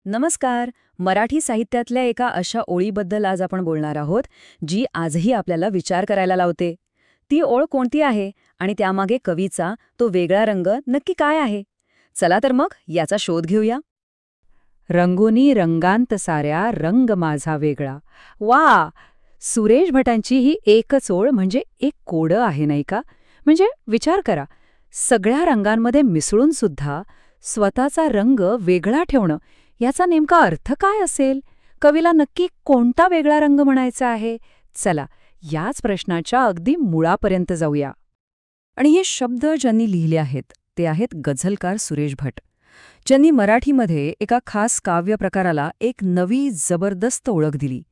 नमस्कार. मराठी साहित्यातल्या एका अशा ओळीबद्दल आज आपण बोलणार आहोत, जी आजही आपल्याला विचार करायला लावते. ती ओळ कोणती आहे आणि त्यामागे कवीचा तो वेगळा रंग नक्की काय आहे? चला तर मग याचा शोध घेऊया. रंगोनी रंगांत साऱ्या रंग माझा वेगळा. वा! सुरेश भटांची ही एकच ओळ म्हणजे एक कोडं आहे नाही का? म्हणजे विचार करा, सगळ्या रंगांमध्ये मिसळून सुद्धा स्वतःचा रंग वेगळा ठेवणं, याचा नेमका अर्थ काय असेल? कवीला नक्की कोणता वेगळा रंग म्हणायचा आहे? चला, याच प्रश्नाच्या अगदी मुळापर्यंत जाऊया. आणि हे शब्द ज्यांनी लिहिले आहेत ते आहेत गझलकार सुरेश भट, ज्यांनी मराठीमध्ये एका खास काव्य प्रकाराला एक नवी जबरदस्त ओळख दिली.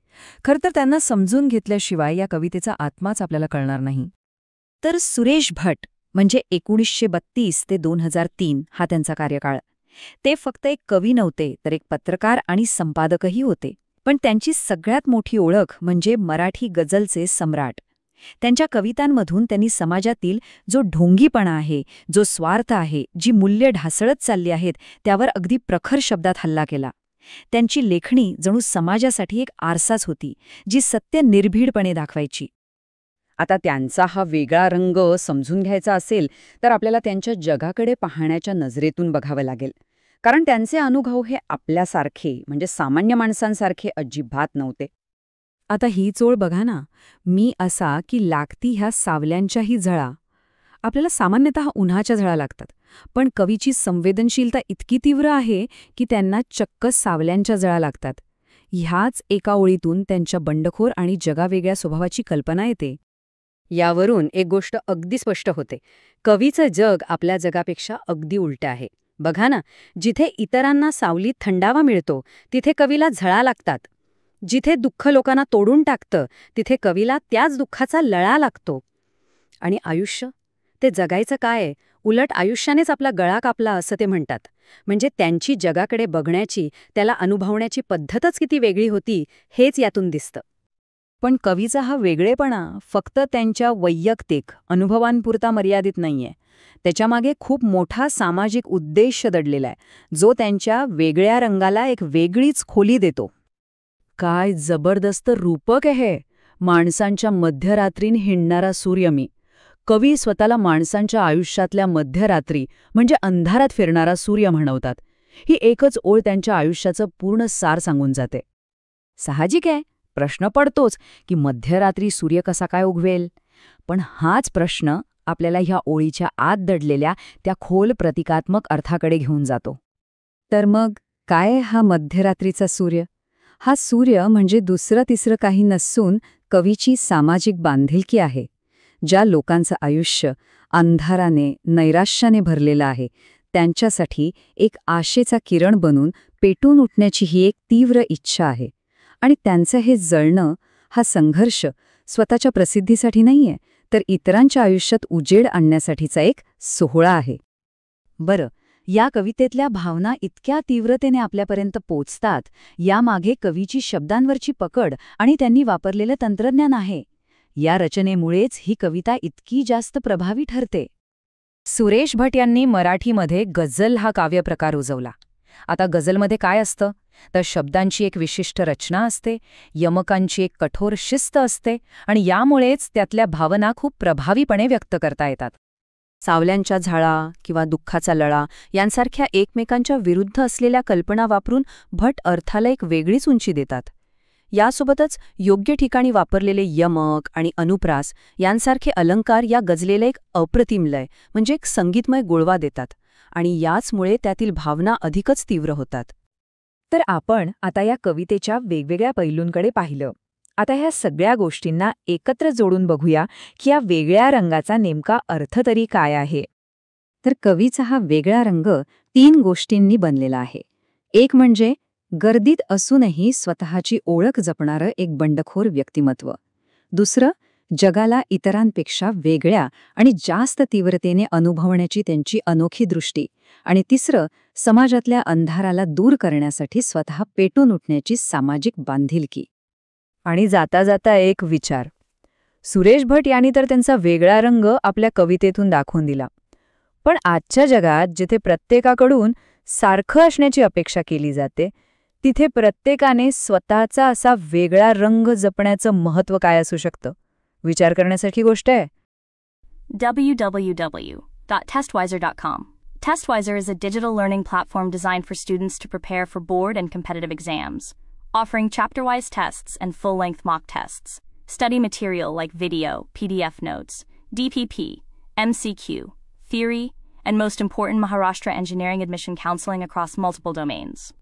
खरं तर त्यांना समजून घेतल्याशिवाय या कवितेचा आत्माच आपल्याला कळणार नाही. तर सुरेश भट म्हणजे 1932 ते 2003 हा त्यांचा कार्यकाळ. ते फक्त एक कवी नव्हते, तर एक पत्रकार आणि संपादकही होते. पण त्यांची सगळ्यात मोठी ओळख म्हणजे मराठी गझलचे सम्राट. त्यांच्या कवितांमधून त्यांनी समाजातील जो ढोंगीपणा आहे, जो स्वार्थ आहे, जी मूल्य ढासळत चालली आहेत, त्यावर अगदी प्रखर शब्दात हल्ला केला. त्यांची लेखणी जणू समाजासाठी एक आरसाच होती, जी सत्य निर्भीडपणे दाखवायची. आता त्यांचा हा वेगळा रंग समजून घ्यायचा असेल तर आपल्याला त्यांच्या जगाकडे पाहण्याच्या नजरेतून बघावं लागेल. कारण त्यांचे अनुभव हे आपल्यासारखे म्हणजे सामान्य माणसांसारखे अजिबात नव्हते. आता हीच ओळ बघा ना, मी असा की लागती ह्या सावल्यांच्याही झळा. आपल्याला सामान्यतः उन्हाच्या झळा लागतात, पण कवीची संवेदनशीलता इतकी तीव्र आहे की त्यांना चक्क सावल्यांच्या झळा लागतात. ह्याच एका ओळीतून त्यांच्या बंडखोर आणि जगावेगळ्या स्वभावाची कल्पना येते. यावरून एक गोष्ट अगदी स्पष्ट होते, कवीचं जग आपल्या जगापेक्षा अगदी उलटं आहे. बघा ना, जिथे इतरांना सावलीत थंडावा मिळतो तिथे कवीला झळा लागतात. जिथे दुःख लोकांना तोडून टाकतं तिथे कवीला त्याच दुःखाचा लळा लागतो. आणि आयुष्य ते जगायचं काय? उलट आयुष्यानेच आपला गळा कापला असं ते म्हणतात. म्हणजे त्यांची जगाकडे बघण्याची, त्याला अनुभवण्याची पद्धतच किती वेगळी होती हेच यातून दिसतं. पण कवीचा हा वेगळेपणा फक्त त्यांच्या वैयक्तिक अनुभवांपुरता मर्यादित नाहीये. त्याच्यामागे खूप मोठा सामाजिक उद्देश दडलेला आहे, जो त्यांच्या वेगळ्या रंगाला एक वेगळीच खोली देतो. काय जबरदस्त रूपक आहे! माणसांच्या मध्यरात्रीन हिंडणारा सूर्य मी. कवी स्वतःला माणसांच्या आयुष्यातल्या मध्यरात्री म्हणजे अंधारात फिरणारा सूर्य म्हणवतात. ही एकच ओळ त्यांच्या आयुष्याचं पूर्ण सार सांगून जाते. साहजिक आहे, प्रश्न पडतोच की मध्यरात्री सूर्य कसा काय उगवेल? पण हाच प्रश्न आपल्याला ह्या ओळीच्या आत दडलेल्या त्या खोल प्रतिकात्मक अर्थाकडे घेऊन जातो. तर मग काय हा मध्यरात्रीचा सूर्य? हा सूर्य म्हणजे दुसरं तिसरं काही नसून कवीची सामाजिक बांधिलकी आहे. ज्या लोकांचं आयुष्य अंधाराने, नैराश्याने भरलेलं आहे, त्यांच्यासाठी एक आशेचा किरण बनून पेटून उठण्याची ही एक तीव्र इच्छा आहे. आणि त्यांचं हे जळणं, हा संघर्ष स्वतःच्या प्रसिद्धीसाठी नाहीये, तर इतरांच्या आयुष्यात उजेड आणण्यासाठीचा एक सोहळा आहे. बरं, या कवितेतल्या भावना इतक्या तीव्रतेने आपल्यापर्यंत पोचतात, यामागे कवीची शब्दांवरची पकड आणि त्यांनी वापरलेलं तंत्रज्ञान आहे. या रचनेमुळेच ही कविता इतकी जास्त प्रभावी ठरते. सुरेश भट यांनी मराठीमध्ये गझल हा काव्यप्रकार रुजवला. आता गझलमध्ये काय असतं? तर शब्दांची एक विशिष्ट रचना असते, यमकांची एक कठोर शिस्त असते आणि यामुळेच त्यातल्या भावना खूप प्रभावीपणे व्यक्त करता येतात. सावल्यांच्या झळा किंवा दुःखाचा लळा यांसारख्या एकमेकांच्या विरुद्ध असलेल्या कल्पना वापरून भट अर्थाला एक वेगळीच उंची देतात. यासोबतच योग्य ठिकाणी वापरलेले यमक आणि अनुप्रास यांसारखे अलंकार या गझलेला एक अप्रतिम लय म्हणजे एक संगीतमय गोळवा देतात आणि याचमुळे त्यातील भावना अधिकच तीव्र होतात. तर आपण आता या कवितेच्या वेगवेगळ्या पैलूंकडे पाहिलं. आता ह्या सगळ्या गोष्टींना एकत्र जोडून बघूया की या वेगळ्या रंगाचा नेमका अर्थ तरी काय आहे. तर कवीचा हा वेगळा रंग 3 गोष्टींनी बनलेला आहे. एक म्हणजे गर्दीत असूनही स्वतःची ओळख जपणारं एक बंडखोर व्यक्तिमत्व. दुसरं, जगाला इतरांपेक्षा वेगळ्या आणि जास्त तीव्रतेने अनुभवण्याची त्यांची अनोखी दृष्टी. आणि तिसरं, समाजातल्या अंधाराला दूर करण्यासाठी स्वतः पेटून उठण्याची सामाजिक बांधिलकी. आणि जाता जाता एक विचार. सुरेश भट यांनी तर त्यांचा वेगळा रंग आपल्या कवितेतून दाखवून दिला. पण आजच्या जगात जिथे प्रत्येकाकडून सारखं असण्याची अपेक्षा केली जाते, तिथे प्रत्येकाने स्वतःचा असा वेगळा रंग जपण्याचं महत्त्व काय असू शकतं? विचार करण्यासारखी गोष्ट आहे. www.testwiser.com. Testwiser is a digital learning platform designed for students to prepare for board and competitive exams, offering chapter-wise tests and full-length mock tests. Study material like video, PDF notes, DPP, MCQ, theory, and most important, Maharashtra engineering admission counseling across multiple domains.